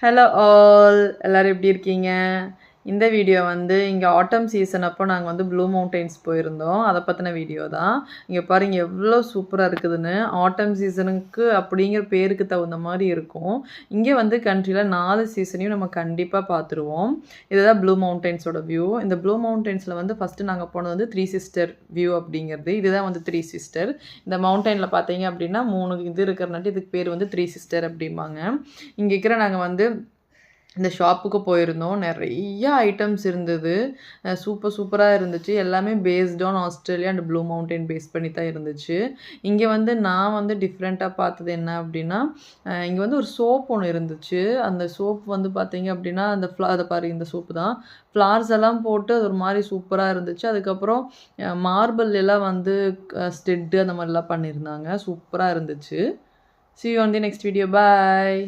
Hello all, எல்லோரும் எப்படி இருக்கீங்க? இந்த வீடியோ வந்து இங்கே ஆட்டம் சீசன் அப்போ நாங்கள் வந்து ப்ளூ மவுண்டெயின்ஸ் போயிருந்தோம். அதை பற்றின வீடியோ தான். இங்கே பாருங்க எவ்வளோ சூப்பராக இருக்குதுன்னு. ஆட்டம் சீசனுக்கு அப்படிங்கிற பேருக்கு தகுந்த மாதிரி இருக்கும். இங்கே வந்து கண்ட்ரியில் 4 சீசனையும் நம்ம கண்டிப்பாக பார்த்துருவோம். இதுதான் ப்ளூ மவுண்டெயின்ஸோட வியூ. இந்த ப்ளூ மவுண்டெயின்ஸில் வந்து ஃபஸ்ட்டு நாங்கள் போனது வந்து 3 சிஸ்டர் வியூ அப்படிங்கிறது. இதுதான் வந்து 3 சிஸ்டர். இந்த மவுண்டெயினில் பார்த்தீங்க அப்படின்னா 3 இது இருக்கிறனாட்டி இதுக்கு பேர் வந்து 3 சிஸ்டர் அப்படிம்பாங்க. இங்கே இருக்கிற நாங்கள் வந்து இந்த ஷாப்புக்கு போயிருந்தோம். நிறைய ஐட்டம்ஸ் இருந்தது. சூப்பராக இருந்துச்சு. எல்லாமே based on Australia and Blue Mountain base பண்ணி தான் இருந்துச்சு. இங்கே வந்து நான் வந்து டிஃப்ரெண்ட்டாக பார்த்தது என்ன அப்படின்னா, இங்கே வந்து ஒரு சோப் ஒன்று இருந்துச்சு. அந்த சோப் வந்து பார்த்தீங்க அப்படின்னா அந்த அதை பாருங்க, இந்த சோப்பு தான். ஃப்ளார்ஸ் எல்லாம் போட்டு அது ஒரு மாதிரி சூப்பராக இருந்துச்சு. அதுக்கப்புறம் மார்பிள் எல்லாம் வந்து ஸ்டெட்டு அந்த மாதிரிலாம் பண்ணியிருந்தாங்க. சூப்பராக இருந்துச்சு. See you on the next video. Bye.